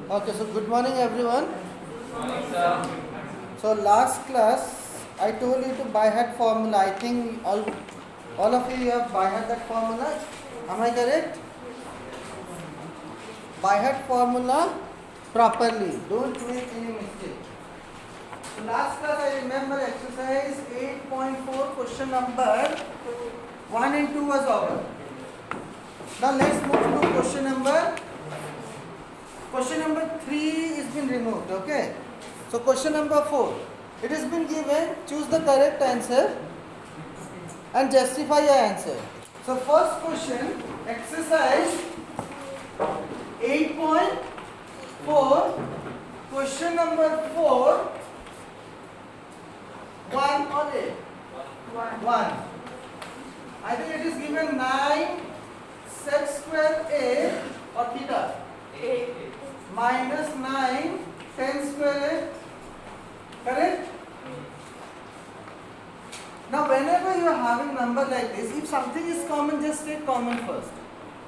Okay, so good morning everyone. So last class I told you to by heart formula. I think all of you have by heart that formula. Am I correct? By heart formula properly. Don't make any mistake. So last class I remember exercise 8.4 question number 1 and 2 was over. Now let's move to question number 3 is been removed. Okay. So question number 4. It has been given, choose the correct answer and justify your answer. So first question, exercise 8.4, question number 4, 1 or 8? 1. I think it is given 9 sec square a or theta minus 9 10 square a. Correct? Now whenever you are having number like this, if something is common, just take common first.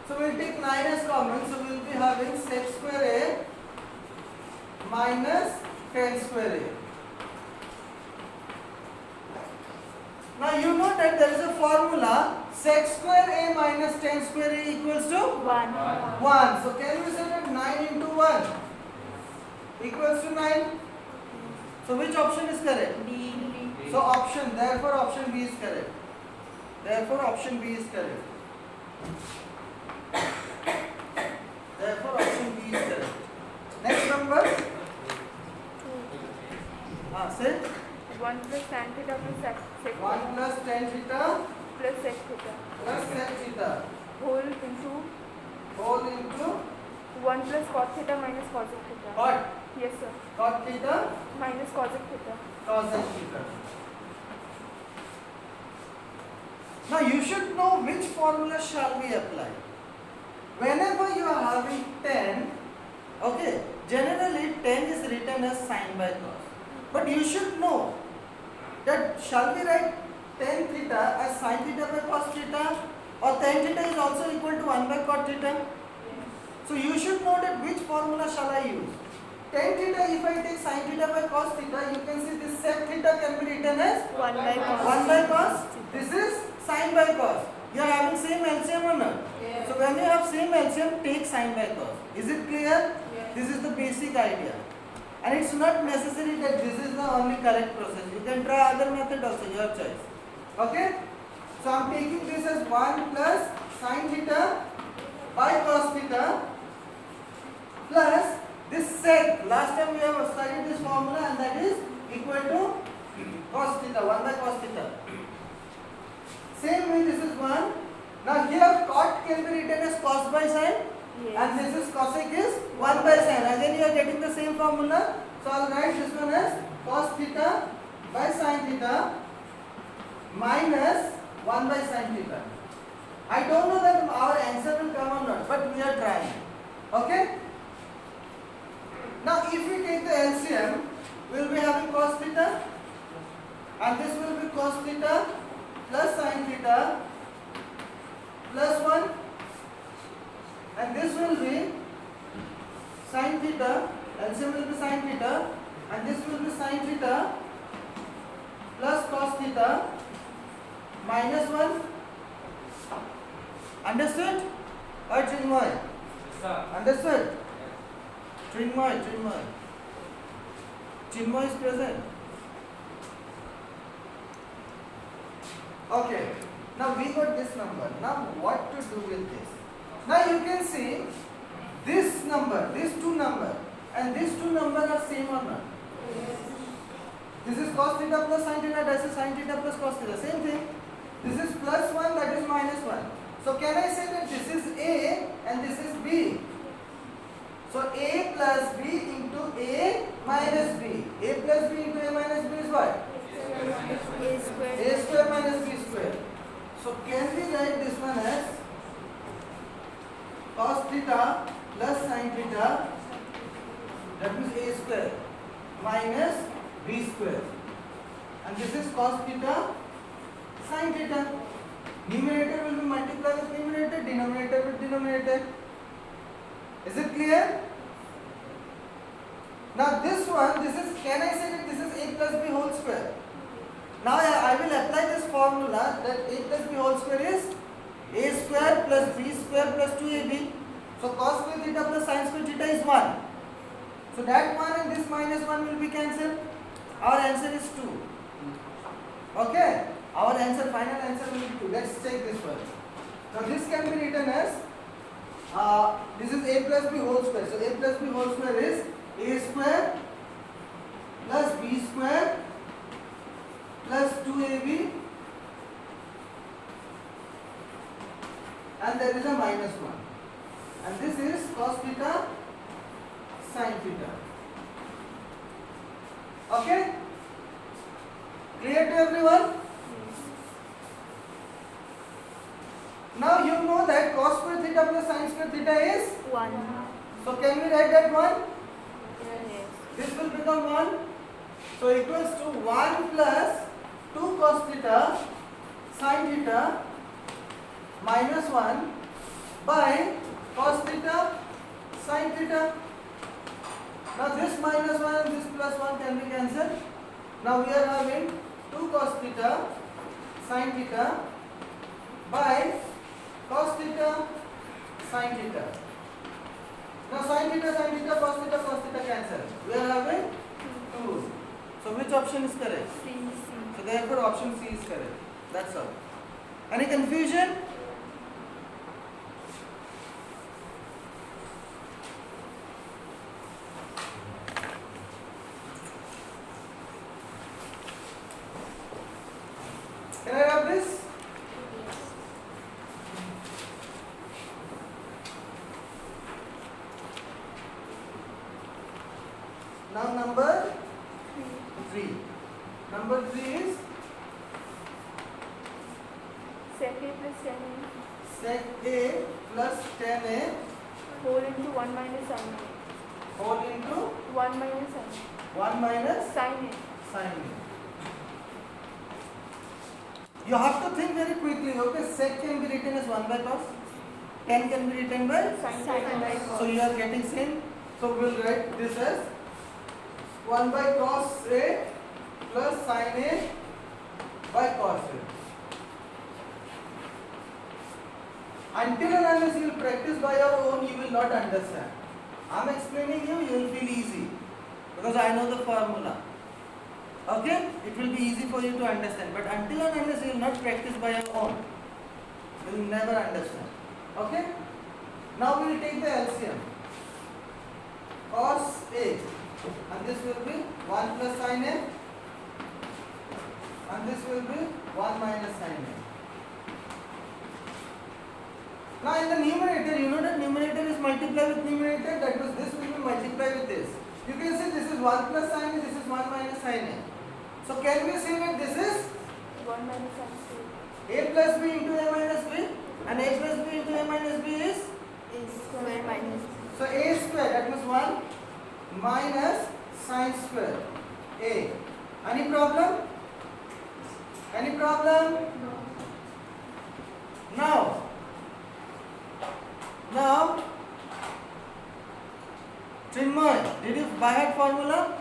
So we will take 9 as common, so we will be having sec square a minus 10 square a. Now you know that there is a formula, sec square a minus 10 square a equals to 1. So can we say that 9 into 1 equals to 9? So which option is correct? B. So option, therefore option B is correct. Therefore option B is correct. Therefore option B is correct. Next number? Say 1 plus tan theta plus sec 1 plus tan theta plus sec theta plus sec theta whole into 1 plus cot theta minus cosec theta. cot Yes sir. cot theta Minus cosec theta. cosec theta. Now you should know which formula shall we apply. Whenever you are having 10, okay, generally 10 is written as sin by cos. But you should know that shall we write tan theta as sin theta by cos theta, or tan theta is also equal to 1 by cot theta. So you should know that which formula shall I use. Tan theta, if I take sin theta by cos theta, you can see this sec theta can be written as 1 by cos. 1 by cos. This is sin by cos. You are having same LCM or not? Yes. So when you have same LCM, take sin by cos. Is it clear? Yes. This is the basic idea. And it's not necessary that this is the only correct process. You can try other method also, your choice. Okay? So I am taking this as 1 plus sin theta by cos theta plus this sec. Last time we have studied this formula and that is equal to cos theta, 1 by cos theta. Same way this is 1. Now here cot can be written as cos by sin. Yes. And this is cosec is 1 by sin. Again you are getting the same formula. So I will write this one as cos theta by sin theta minus 1 by sin theta. I don't know that our answer will come or not, but we are trying. Okay? Now if we take the LCM, we will be having cos theta and this will be cos theta plus sin theta plus 1. And this will be sin theta, LCM will be sin theta, and this will be sin theta plus cos theta minus 1. Understood? Or Chinmoy? Understood? Chinmoy. Chinmoy is present. Okay. Now we got this number. Now what to do with this? Now you can see this number, these two numbers and these two numbers are same or not? Yes. This is cos theta plus sin theta, that is sin theta plus cos theta, same thing. This is plus 1, that is minus 1. So can I say that this is A and this is B? So A plus B into A minus B. A plus B into A minus B is what? A square. A square minus B square. So can we write this one as cos theta plus sin theta, that means A square minus B square, and this is cos theta sin theta. Numerator will be multiplied with numerator, denominator with denominator. Is it clear? Now this one, this is, can I say that this is a plus b whole square? Now I will apply this formula that a plus b whole square is a square plus b square plus 2ab. So cos square theta plus sin square theta is 1. So that 1 and this minus 1 will be cancelled. Our answer is 2. Okay? Our answer, final answer will be 2. Let's check this one. Now this can be written as, this is a plus b whole square. So a plus b whole square is a square plus b square plus 2ab, and there is a minus 1. And this is cos theta sin theta. Okay? Clear to everyone? Now you know that cos square theta plus sin square theta is, 1. so can we write that 1? Yes. This will become 1. So equals to 1 plus 2 cos theta sin theta minus 1 by cos theta sin theta. Now this minus 1 and this plus 1 can be cancelled. Now we are having 2 cos theta sin theta by cos theta sin theta. Now sin theta cos theta cancel. We are having 2. So which option is correct? C. So therefore option C is correct. That's all. Any confusion? Can I rub this? Now number 3. Number 3 is Sec A plus 10A sec A plus 10A whole into 1 minus sin A. whole into 1 minus sin 1 minus A. Sin A. sin A. You have to think very quickly, okay? Sec can be written as 1 by cos, 10 can be written by, Sin by cos. so you are getting same. So we will write this as 1 by cos A plus sin A by cos A. Until and unless you will practice by your own, you will not understand. I am explaining you, you will feel easy because I know the formula. Okay? It will be easy for you to understand. But until and unless you will not practice by your own, you will never understand. Okay? Now we will take the LCM. Cos A. And this will be 1 plus sin A. And this will be 1 minus sin A. Now in the numerator, you know that numerator is multiply with numerator. That means this will be multiply with this. You can say this is 1 plus sin A, this is 1 minus sin A. So can we say that this is 1 minus sin square. A plus B into A minus B, and A plus B into A minus B is? A square minus. So A square, that means 1 minus sin square A. Any problem? Any problem? Now, Chinmay, did you by heart formula?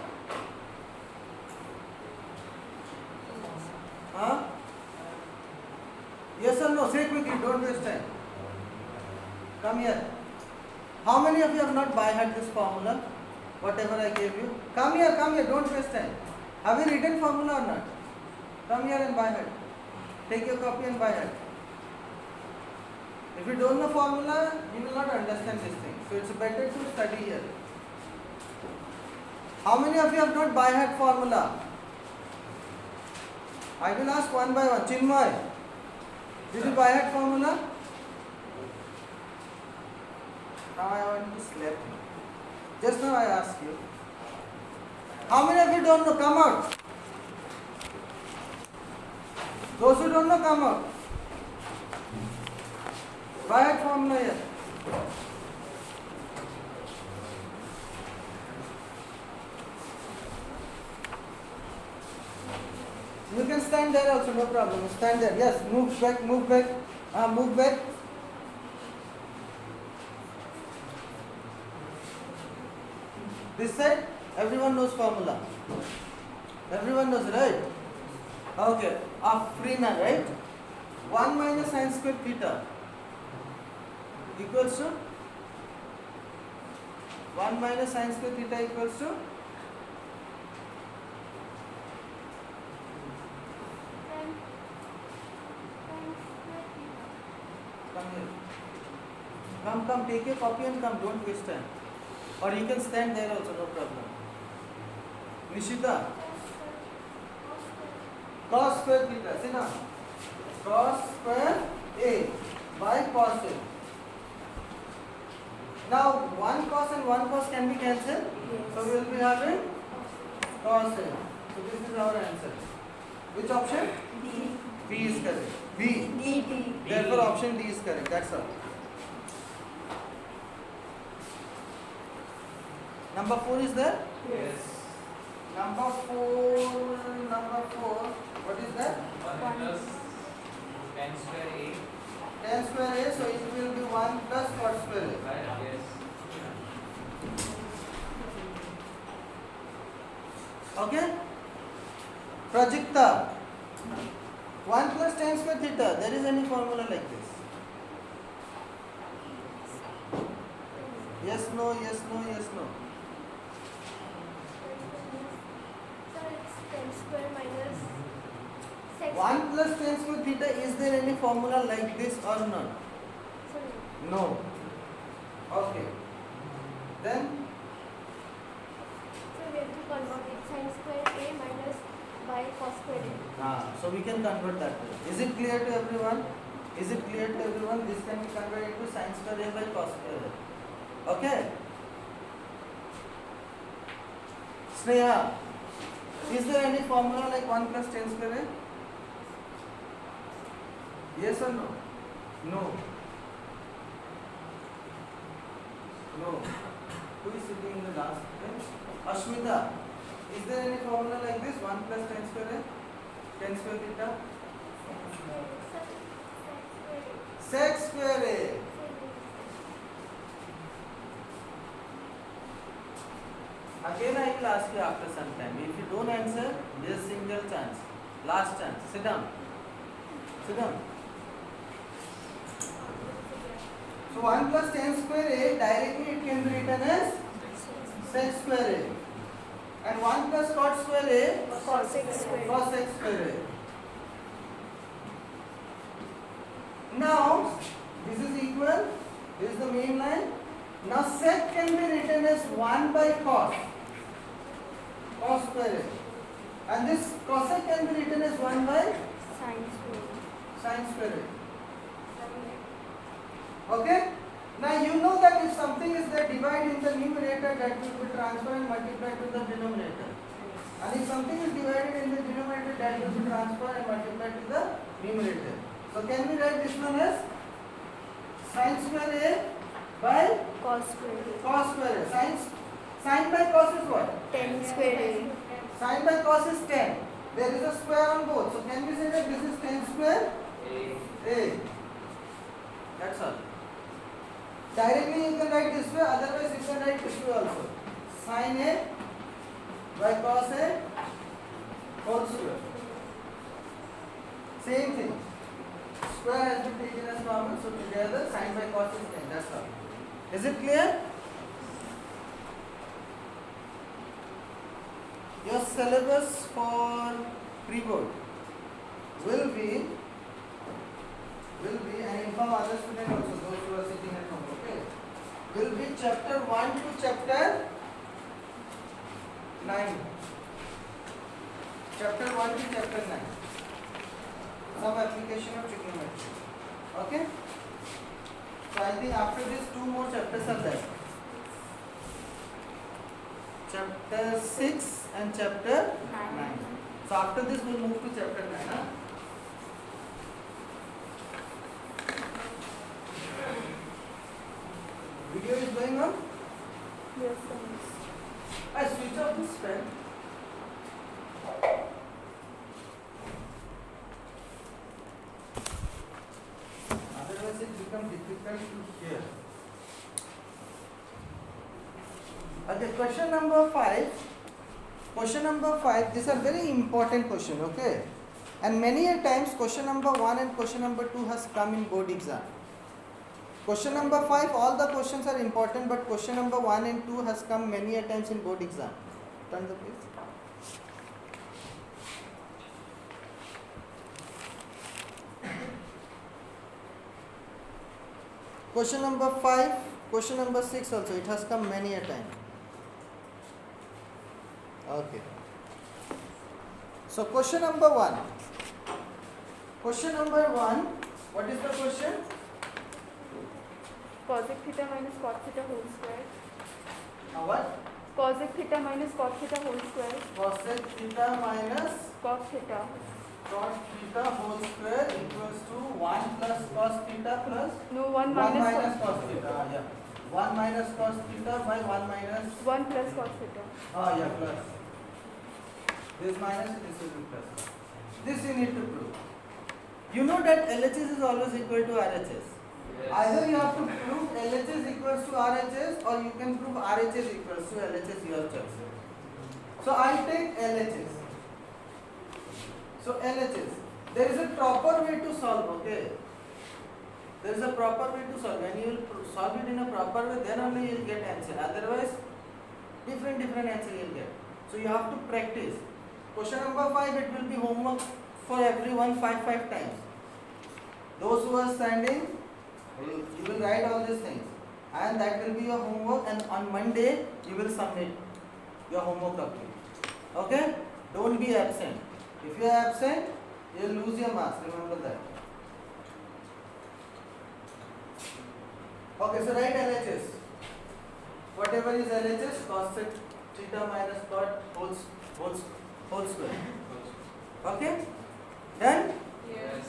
Huh? Yes or no? Say quickly, don't waste time. Come here. How many of you have not by heart this formula? Whatever I gave you. Come here, don't waste time. Have you written formula or not? Come here and by heart. Take your copy and by heart. If you don't know formula, you will not understand this thing. So it's better to study here. How many of you have not by heart formula? I will ask one by one. Chinmay, did you by heart formula? Now I want to slap you. Just now I asked you. How many of you don't know? Come out. Those who don't know, come out. By heart formula here. You can stand there also, no problem. Stand there. Yes, move back, move back. Move back. This side. Everyone knows formula. Everyone knows, right? Okay. Afrina, right? 1 minus sine square theta equals to 1 minus sine square theta equals to come here. Come, take your copy and come, don't waste time. Or you can stand there also, no problem. Nishita, cos square theta, sit down. Cos square A by cos A. Now, one cos and one cos can be cancelled. Yes. So, we will be having cos A. So, this is our answer. Which option? D. B is correct. B. D. Therefore, option D is correct. That's all. Number 4 is there? Yes. Number 4. What is that? 1 plus tan square A. Tan square A, so it will be 1 plus cot square A. Right? Yes. Okay? Prajakta. 1 plus tan square theta. There is any formula like this? Yes, no, yes, no, yes, no. So it's 10 square minus 6. 1 plus tan square theta, is there any formula like this or not? Sorry. No. Okay. Then So we have to convert it sin square A minus by cos square A. so we can convert that way. Is it clear to everyone? Is it clear to everyone? This can be converted into sin square A by cos square A. Okay? Sneha, is there any formula like 1 plus tan square A? Yes or no? No. No. Who is sitting in the last bench? Ashmita, is there any formula like this? 1 plus tan square A? Tan square theta? Sec square A. Again I will ask you after some time. If you don't answer, there is single chance. Last chance. Sit down. Sit down. So 1 plus tan square A, directly it can be written as sec square A. And 1 plus cot square A, Cos x square. cos x square A. Now, this is equal. This is the main line. Now sec can be written as 1 by cos. Cos square A. And this cosec can be written as 1 by Sin square. sin square A. Okay? Now you know that if something is there, divide in the numerator, that will be transferred and multiplied to the denominator. And if something is divided in the denominator, that will be transferred and multiplied to the numerator. So can we write this one as sin square A by Cos square A. cos square A. Sin by cos is what? 10 square A. Sin by cos is 10. There is a square on both. So can we say that this is 10 square A. A? That's all. Directly you can write this way, otherwise you can write this way also. Sin A by cos A whole square. Same thing. Square has been taken as common, so together sin by cos is 10. That's all. Is it clear? Your syllabus for pre-board will be, and inform other students also, those who are sitting at home, okay? Will be chapter 1 to chapter 9. Chapter 1 to chapter 9. Some application of trigonometry. Okay? So I think after this 2 more chapters are there. Chapter 6 and chapter 9. So after this we'll move to chapter 9. Huh? Video is going on? Yes, friends. I switch off this fan. Otherwise it becomes difficult to hear. Okay, question number 5. Question number 5. These are very important question. Okay, and many a times question number 1 and question number 2 has come in board exam. Question number 5, all the questions are important, but question number 1 and 2 has come many a times in board exam. Turn the page. Question number 5, question number 6 also, it has come many a time. Okay. So question number 1. Question number 1, what is the question? Cosec theta minus cot theta whole square. What? Cosec theta minus cot theta whole square. Cosec theta minus Cot theta. cot theta whole square equals to 1 plus cos theta plus No, 1 minus cos theta. Yeah. 1 minus cos theta by 1 minus. 1 plus cot theta. Yeah, plus. This minus, this will be plus. This you need to prove. You know that LHS is always equal to RHS. Yes. Either you have to prove LHS equals to RHS or you can prove RHS equals to LHS, your choice. So I take LHS. So LHS. There is a proper way to solve, okay? There is a proper way to solve. When you will solve it in a proper way, then only you will get answer. Otherwise, different answer you will get. So you have to practice. Question number 5, it will be homework for everyone 5 times. Those who are standing, you will write all these things. And that will be your homework, and on Monday, you will submit your homework copy. Okay? Don't be absent. If you are absent, you will lose your marks. Remember that. Okay, so write LHS. Whatever is LHS, cos theta minus cot whole square. Okay? Done? Yes.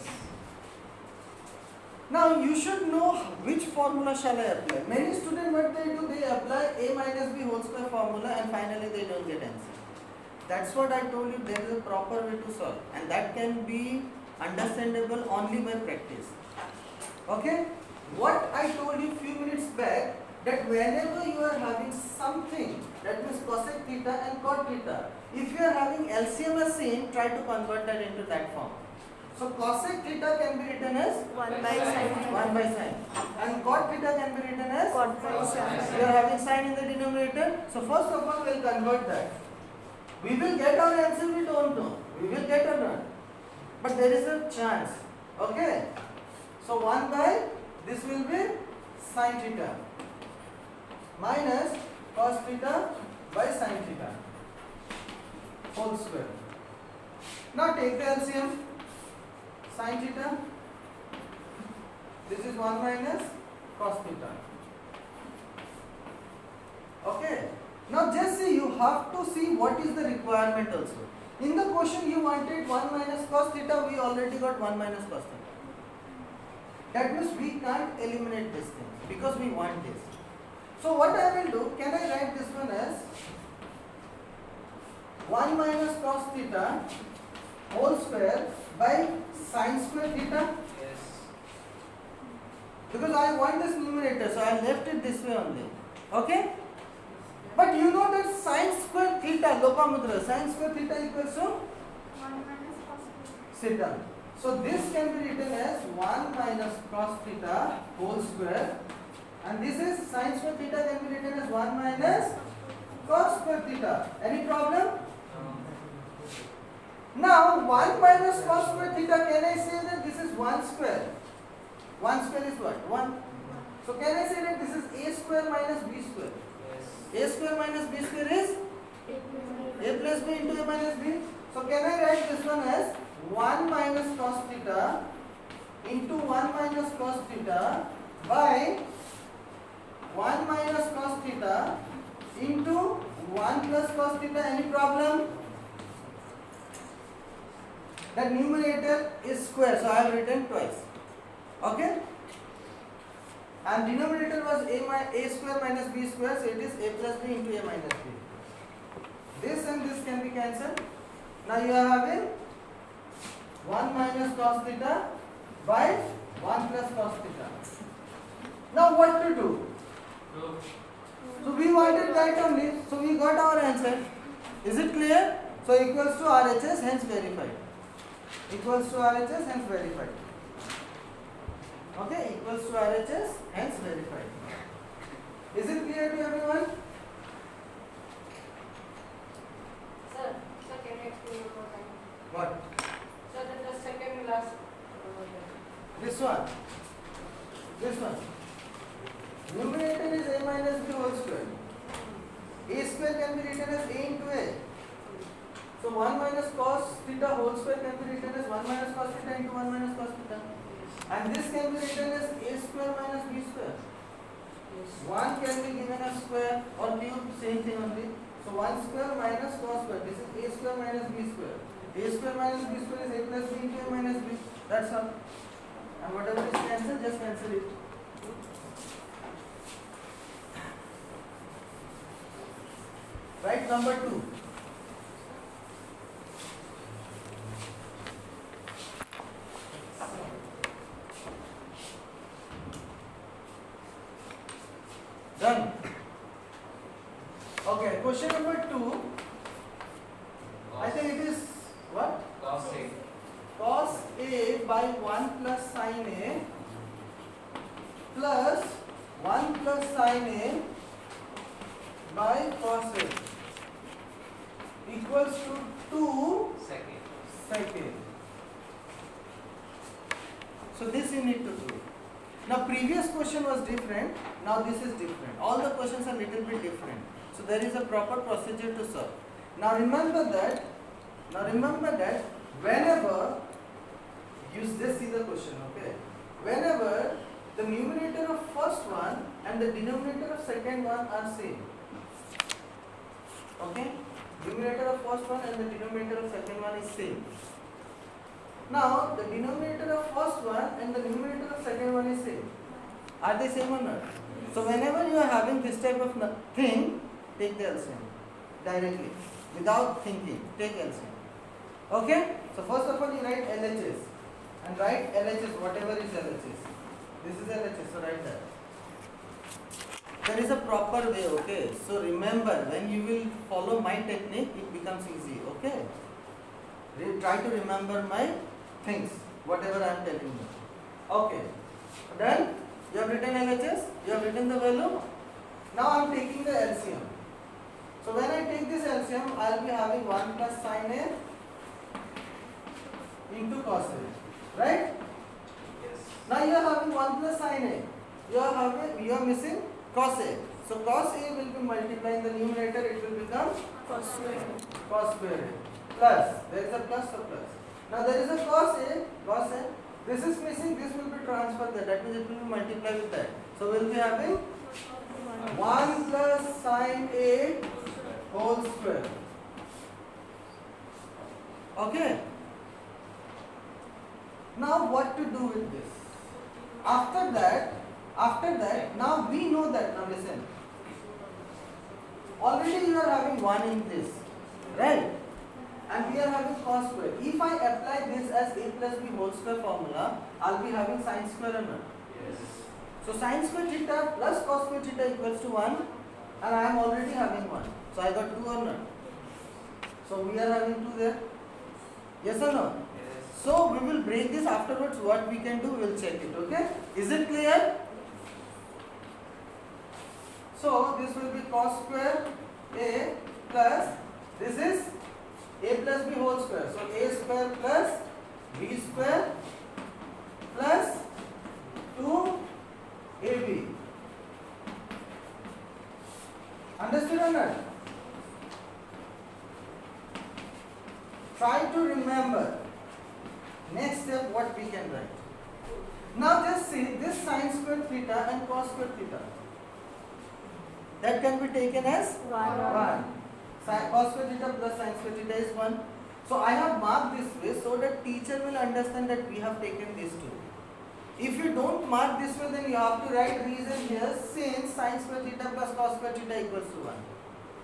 Now you should know which formula shall I apply. Many students, what they do, they apply a minus b whole square formula and finally they don't get answer. That's what I told you, there is a proper way to solve, and that can be understandable only by practice. Okay? What I told you few minutes back, that whenever you are having something, that means cosec theta and cot theta, if you are having LCM as same, try to convert that into that form. So cosec theta can be written as 1 by sin. 1 by sin, and cot theta can be written as Cot by sin. you are having sin in the denominator. So first of all, we will convert that. We will get our answer, we don't know. We will get or not. But there is a chance. Okay? So 1 by, this will be sin theta minus cos theta by sin theta whole square. Now take the LCM. Sin theta, this is 1 minus cos theta. Okay. Now just see, you have to see what is the requirement also. In the question you wanted 1 minus cos theta, we already got 1 minus cos theta. That means we can't eliminate this thing because we want this. So what I will do, can I write this one as 1 minus cos theta whole square by sin square theta? Yes. Because I want this numerator, so I left it this way only. Okay? But you know that sin square theta, Lopamudra, sin square theta equals to 1 minus cos theta. sit down. So this can be written as 1 minus cos theta whole square, and this is sin square theta can be written as 1 minus cos square theta. Any problem? Now 1 minus cos square theta, can I say that this is 1 square? 1 square is what? 1. So can I say that this is a square minus b square? Yes. A square minus b square is A a plus b into a minus b. So can I write this one as 1 minus cos theta into 1 minus cos theta by 1 minus cos theta into 1 plus cos theta. Any problem? The numerator is square, so I have written twice. Okay? And denominator was a square minus b square, so it is a plus b into a minus b. This and this can be cancelled. Now you are having 1 minus cos theta by 1 plus cos theta. Now what to do? Proof. So we wanted that only. So we got our answer. Is it clear? So equals to RHS, hence verified. Equals to RHS, hence verified. Okay, equals to RHS, hence verified. Is it clear to everyone? Sir, can you explain one more time? What? Sir, the second last. This one. This one. Numerator is a minus b whole square. A square can be written as a into a. So 1 minus cos theta whole square can be written as 1 minus cos theta into 1 minus cos theta. And this can be written as a square minus b square. 1 can be given as square or cube, same thing only. So 1 square minus cos square. This is a square minus b square. A square minus b square is a plus b into a minus b. That's all. And whatever is cancelled, just cancel it. Right, number 2. Done. Okay, question number 2. I think it is what? Cos A. Cos A by 1 plus sin A plus 1 plus sin A by cos A equals to 2 second. So this you need to do. Now previous question was different, now this is different. All the questions are little bit different. So there is a proper procedure to solve. Now remember that whenever you just see the question, okay? Whenever the numerator of first one and the denominator of second one are same. Okay? Numerator of first one and the denominator of second one is same. Now the denominator of first one and the numerator of second one is same. Are they same or not? So whenever you are having this type of thing, take the LCM directly without thinking. Take LCM. Okay? So first of all you write LHS and write LHS whatever is LHS. This is LHS, so write that. There is a proper way, okay? So remember, when you will follow my technique, it becomes easy, okay? Try to remember my things, whatever I am telling you. Okay. Then, you have written LHS, you have written the value. Now I am taking the LCM. So when I take this LCM, I will be having 1 plus sin A into cos A. Right? Yes. Now you are having 1 plus sin A. You are missing cos A. So cos A will be multiplying the numerator, it will become Cos square. cos square A. Plus, there is a plus or plus. Now there is a cos A. This is missing, this will be transferred there. That means it will be multiplied with that. So we will be having 1 plus sin A whole square. Okay. Now what to do with this? After that, now we know that. Now listen. Already you are having 1 in this, right? And we are having cos square. If I apply this as a plus b whole square formula, I will be having sin square or not? Yes. So sin square theta plus cos square theta equals to 1, and I am already having 1. So I got 2 or not? So we are having 2 there. Yes or no? Yes. So we will break this afterwards. What we can do, we will check it. Okay? Is it clear? So this will be cos square A plus, this is A plus B whole square. So A square plus B square plus 2AB. Understood or not? Try to remember. Next step, what we can write. Now just see this sin square theta and cos square theta. That can be taken as 1. Cos square theta plus sin square theta is 1. So I have marked this way so that teacher will understand that we have taken these two. If you don't mark this way, then you have to write reason here since sin square theta plus cos square theta equals to 1.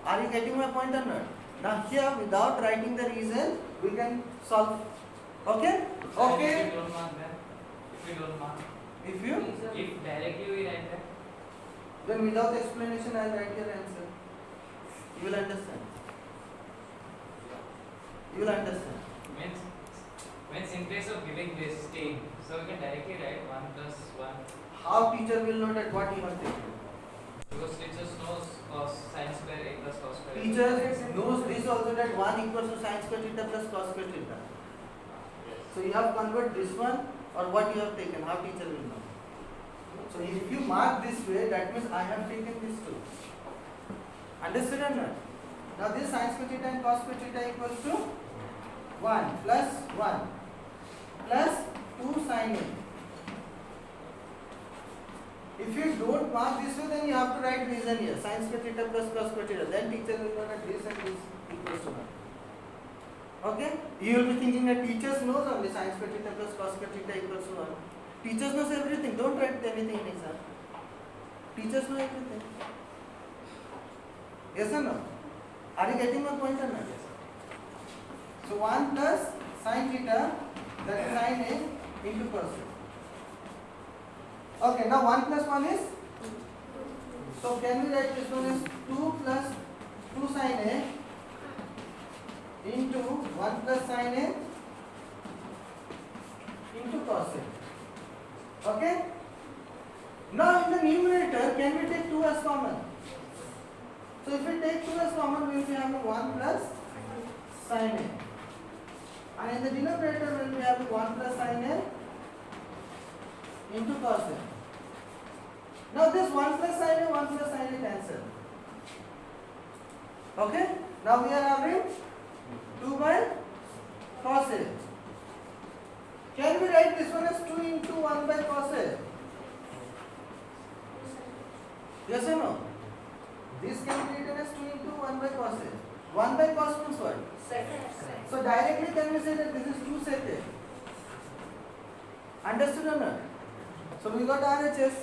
Are you getting my point or not? Now here, without writing the reason, we can solve. Okay? Okay. If we don't mark, If you? if directly we write that, Then without explanation, I'll write your answer. You will understand. You will understand. Means in place of giving this thing, so we can directly write 1 plus 1 How teacher will know that what you have taken? because teachers knows cos sin square a plus cos square. Teacher knows this also that 1 equals to sin square theta plus cos square theta. Yes. So you have convert this one or what you have taken. How teacher will know? So if you mark this way, that means I have taken this too. Understood or not? Now this sin square theta and cos square theta equals to 1 plus 1 plus 2 sin A. If you don't mark this way, then you have to write reason here. Sin square theta plus cos square theta. Then teacher will know that this and this equals to 1. Okay? You will be thinking that teachers knows only sin square theta plus cos square theta equals to 1. Teachers knows everything. Don't write anything in exam. Teachers know everything. Yes or no? Are you getting my point or not? So 1 plus sin theta, that is sin A into cos A. Okay, now 1 plus 1 is? So can we write this one as 2 plus 2 sin A into 1 plus sin A into cos A. Okay? Now in the numerator, can we take 2 as common? So if we take 2 as common, we will be having 1 plus sin A. And in the denominator, we will be having 1 plus sin A into cos A. Now this 1 plus sin A, 1 plus sin A cancel. Okay? Now we are having 2 by cos A. Can we write this one as 2 into 1 by cos A? Yes or no? This can be written as 2 into 1 by cos A. 1 by cos means what? Sec. So directly can we say that this is 2 sec A? Understood or not? So we got RHS.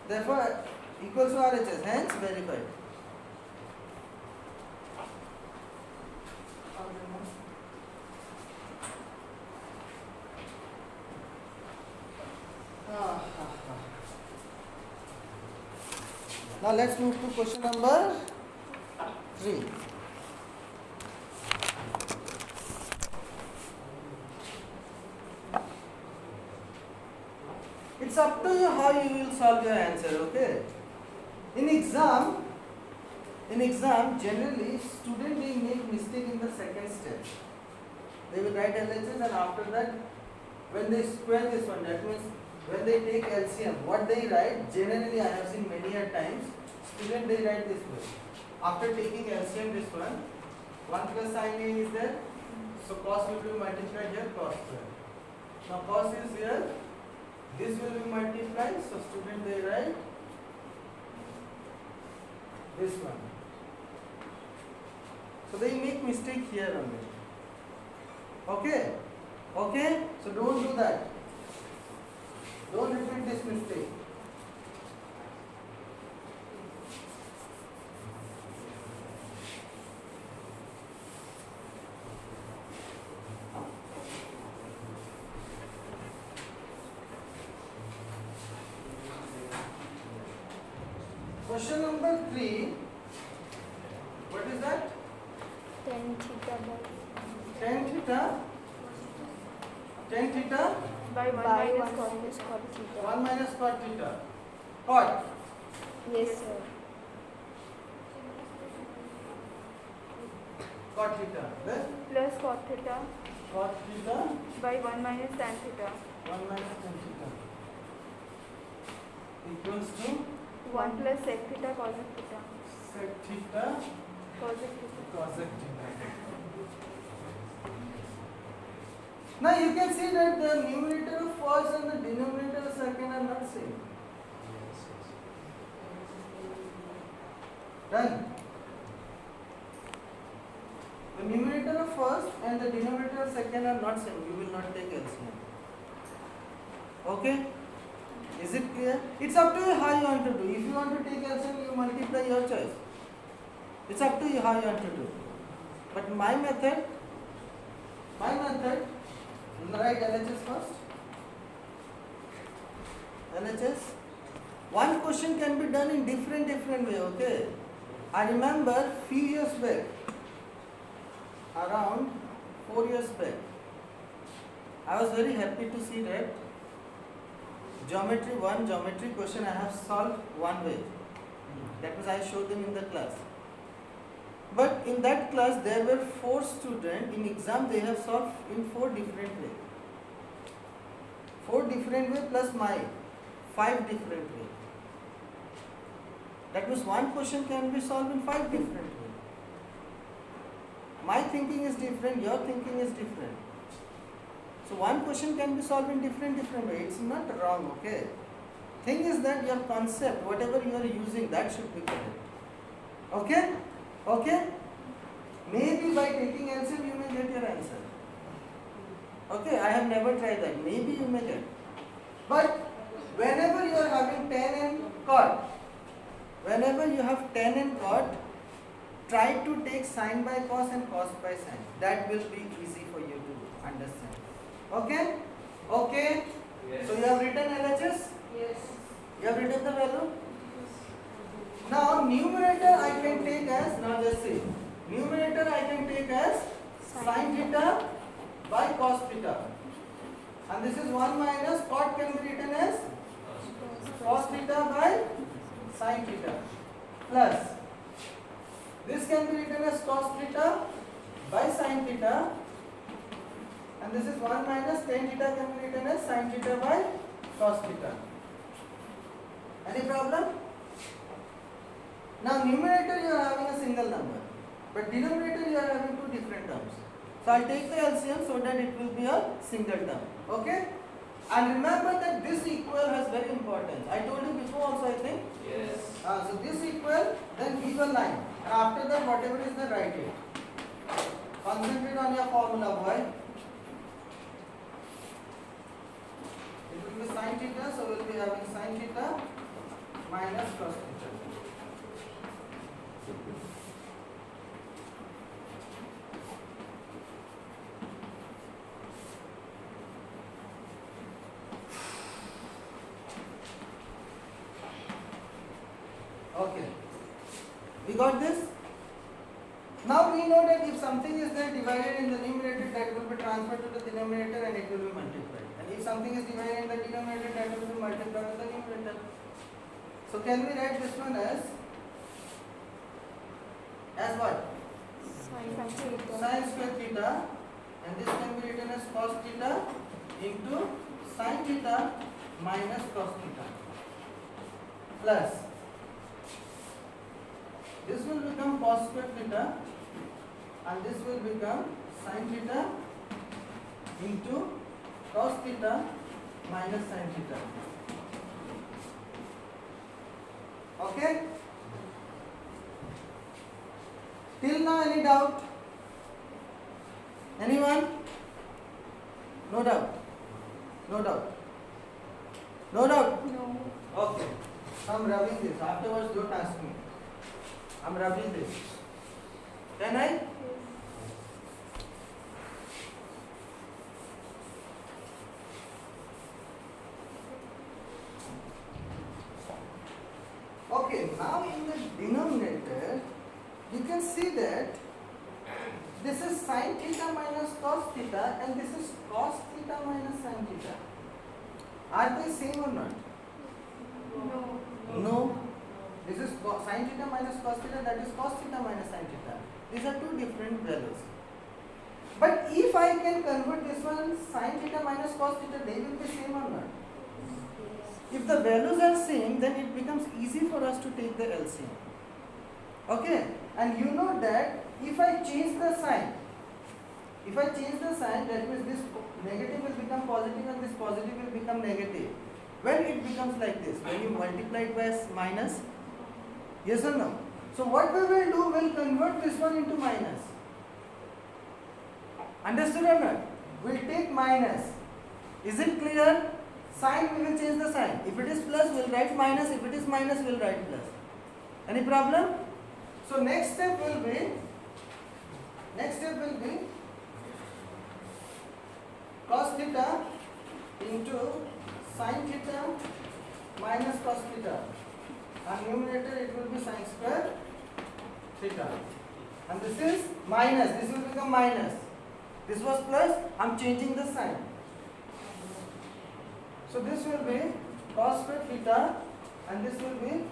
Therefore equals to RHS. Hence verified. Now let's move to question number 3. It's up to you how you will solve your answer, okay? In exam, generally student will make mistake in the second step. They will write LHS and after that, when they square this one, that means when they take LCM, what they write, generally I have seen many a times, student they write this way. After taking LCM this one, 1 plus sin A is there, so cos will be multiplied here, cos square. Now cos is here, this will be multiplied, so student they write this one. So they make mistake here only. Okay? Okay? So don't do that. Don't repeat this mistake. Question number 3. What is that? Tan theta Tan theta. Tan theta. by 1 minus cot theta. 1 minus cot theta. Cot. Yes, sir. Cot theta. Then Plus cot theta cot theta. by 1 minus tan theta. 1 minus tan theta. Equals to 1 plus sec theta cosec theta. sec theta Cosec theta. cosec theta. Now you can see that the numerator of first and the denominator of second are not same. Done. The numerator of first and the denominator of second are not same. You will not take LCM. Okay? Is it clear? It's up to you how you want to do. If you want to take LCM, you multiply your choice. It's up to you how you want to do. But my method, write LHS first. LHS one question can be done in different way, okay? I remember few years back, around 4 years back, I was very happy to see that geometry question I have solved one way. That was I showed them in the class. But in that class there were 4 students. In exam they have solved in 4 different ways. 4 different way plus my 5 different way. That means one question can be solved in 5 different ways. My thinking is different, your thinking is different. So one question can be solved in different way. It's not wrong, okay? Thing is that your concept, whatever you are using, that should be correct. Okay? Okay? Maybe by taking LCM you may get your answer. Okay, I have never tried that. Maybe you may get. But whenever you are having tan and cot, whenever you have tan and cot, try to take sine by cos and cos by sine. That will be easy for you to understand. Okay? Okay? Yes. So you have written LHS? Yes. You have written the value? Now numerator I can take as, now just see, numerator I can take as sin theta by cos theta. And this is 1 minus cot can be written as cos theta by sin theta. Plus, this can be written as cos theta by sin theta. And this is 1 minus tan theta can be written as sin theta by cos theta. Any problem? Now numerator you are having a single number, but denominator you are having 2 different terms. So I'll take the LCM so that it will be a single term. Okay? And remember that this equal has very importance. I told you before also I think. Yes. So this equal, then give a line. And after that whatever is the write it. Concentrate on your formula, boy. It will be sin theta, so we will be having sin theta minus cos theta. Okay. We got this? Now we know that if something is there divided in the numerator, that will be transferred to the denominator and it will be multiplied. And if something is divided in the denominator, that will be multiplied with the numerator. So can we write this one as what? Sin square theta, and this can be written as cos theta into sin theta minus cos theta, plus this will become cos square theta and this will become sin theta into cos theta minus sin theta. Okay? Till now any doubt? Anyone? No doubt? No doubt? No doubt? No. Okay. So I'm rubbing this. Afterwards don't ask me. I'm rubbing this. Can I? Okay, now in the denominator, you can see that this is sin theta minus cos theta and this is cos theta minus sin theta. Are they same or not? No. No. This is sin theta minus cos theta, that is cos theta minus sin theta. These are 2 different values. But if I can convert this one sin theta minus cos theta, they will be same or not? If the values are same, then it becomes easy for us to take the LCM. Okay? And you know that if I change the sign, that means this negative will become positive and this positive will become negative. When it becomes like this, when you multiply it by minus, yes or no? So what we will do, we'll convert this one into minus. Understood or not? We'll take minus. Is it clear? Sign, we will change the sign. If it is plus, we'll write minus. If it is minus, we'll write plus. Any problem? So next step will be cos theta into sin theta minus cos theta. and this is minus. This will become minus. This was plus. I'm changing the sign. So this will be cos square theta, and this will be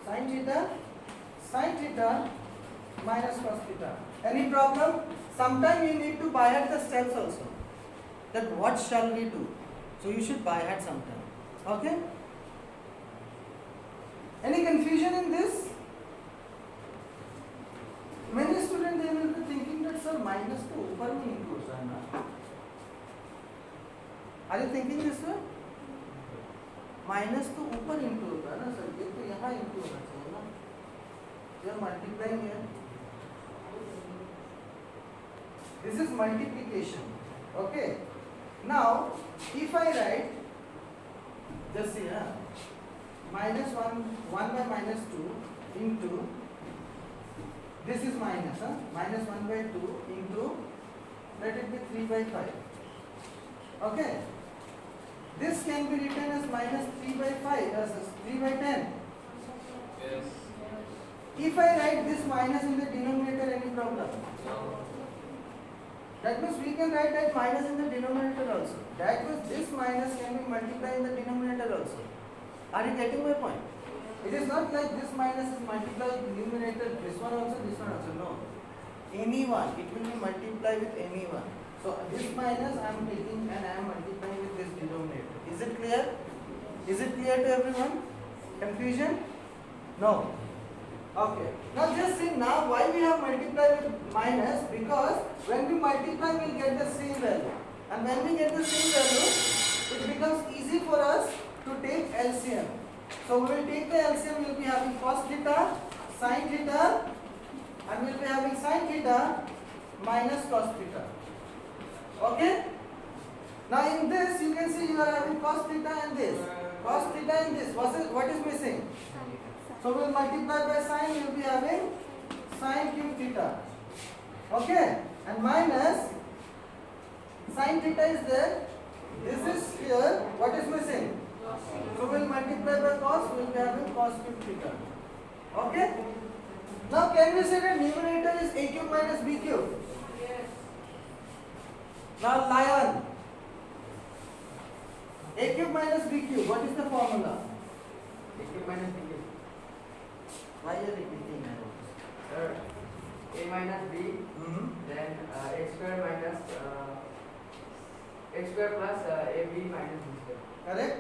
sin theta minus cos theta. Any problem? Sometime you need to buy at the steps also. That what shall we do? So you should buy at sometime. Okay? Any confusion in this? Many students they will be thinking that sir minus to ऊपर में include है ना? Are you thinking this way? Minus तो ऊपर into होता है ना sir, ये तो यहाँ इंटू होना चाहिए ना, ये मल्टीप्लाइंग है, this is multiplication. Okay, now if I write just see minus 1 by minus 2 into this is minus minus 1 by 2 into let it be 3 by 5. Okay, this can be written as minus 3 by 5 as 3 by 10. Yes. If I write this minus in the denominator, any problem? No. That means we can write that minus in the denominator also. That means this minus can be multiplied in the denominator also. Are you getting my point? It is not like this minus is multiplied with numerator, this one also, no. Anyone, it will be multiplied with anyone. So this minus I am taking and I am multiplying with this denominator. Is it clear? Is it clear to everyone? Confusion? No. Okay. Now just see now why we have multiplied with minus, because when we multiply we will get the same value. And when we get the same value, it becomes easy for us to take LCM. So we will take the LCM, we will be having cos theta, sin theta, and we will be having sin theta minus cos theta. Okay? Now in this you can see you are having cos theta and this. Cos theta and this. What is missing? So we will multiply by sin, we will be having sin cube theta. Okay? And minus sin theta is there. This is here. What is missing? So we will multiply by cos, we will be having cos cube theta. Okay? Now can we say that numerator is a cube minus b cube? Yes. Now lion. A cube minus b cube. What is the formula? A cube minus b cube. Why are you repeating that? Sir, a minus b, then a square minus a square plus ab minus b square. Correct?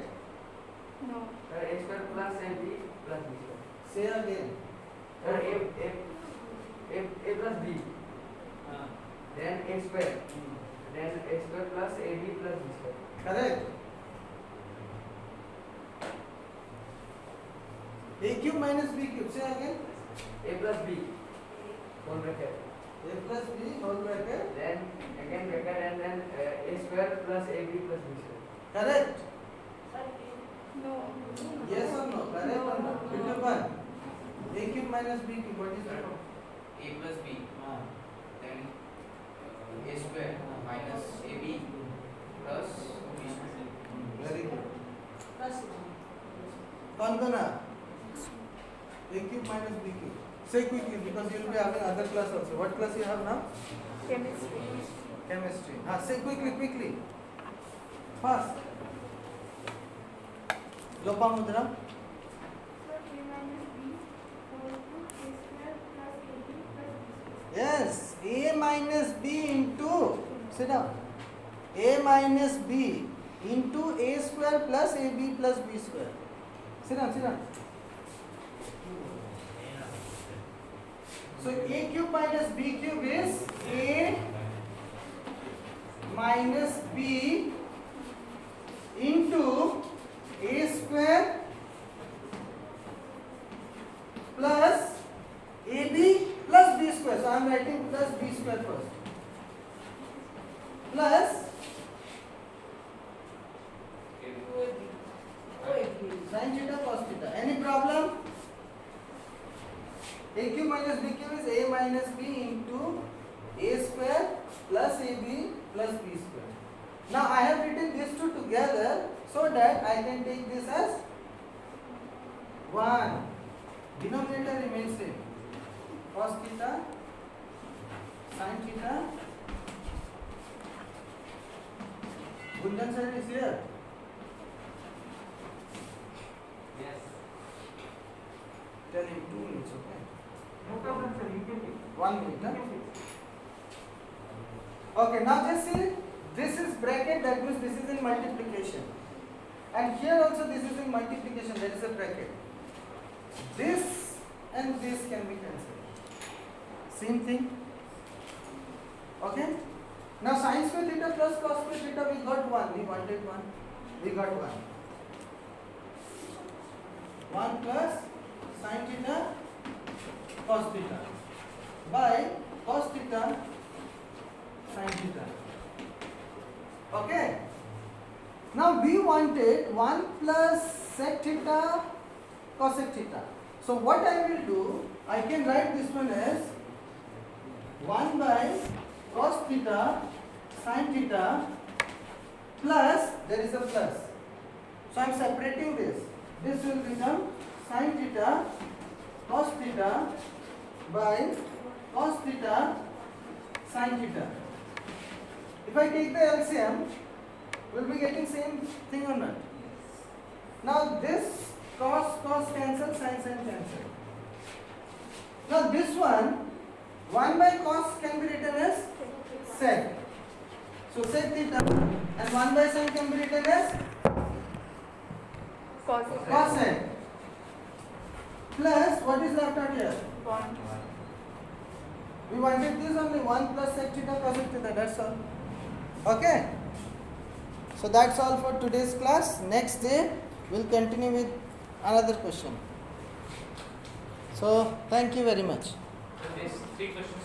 No. Sir, a square plus ab plus b square. Say again. Sir, a plus b, then a square, then a square plus ab plus b square. Correct? A cube minus b cube. Say again. A plus b whole bracket. A plus b whole bracket. Then again bracket and then a square plus ab plus b square. Correct? No. Yes or no? Correct or no? Which one? A cube minus b cube. What is that? A plus b, then a square minus ab plus b square. Very good. Plus Kandana. A cube minus b cube. Say quickly because you will be having other class also. What class you have now? Chemistry. Chemistry. Say quickly. Fast. Lopamudra. So a minus b whole to a square plus ab plus b square. Yes. A minus b into. Sit down. A minus b into a square plus ab plus b square. Sit down. So a cube minus b cube is a minus b into a square plus ab plus b square. So I am writing plus b square first. Plus sin theta cos theta. Any problem? A cube minus b cube is a minus b into a square plus ab plus b square. Now I have written these two together so that I can take this as 1. Denominator remains same. cos theta, sin theta. Gunjan sir is here. Yes. Tell him 2 minutes, okay? No problem, sir. You can take. 1 minute. Huh? Okay, now just see, this is bracket, that means this is in multiplication. And here also this is in multiplication, there is a bracket. This and this can be cancelled. Same thing. Okay? Now sin square theta plus cos square theta, we got 1. We wanted 1. We got 1. 1 plus sin theta cos theta by cos theta sin theta. Okay. Now we wanted 1 plus sec theta cosec theta. So what I will do, I can write this one as 1 by cos theta sin theta plus, there is a plus. So I am separating this. This will become sin theta cos theta by cos theta sin theta. If I take the LCM, we'll be getting same thing or not? Now this cos cancel, sin cancel. Now this one, 1 by cos can be written as sec. So sec theta, and 1 by sin can be written as cosec. Plus, what is left out here? We wanted this only, 1 plus sec theta cosec theta, that's all. Okay? So that's all for today's class. Next day, we'll continue with another question. So, thank you very much. So these 3 questions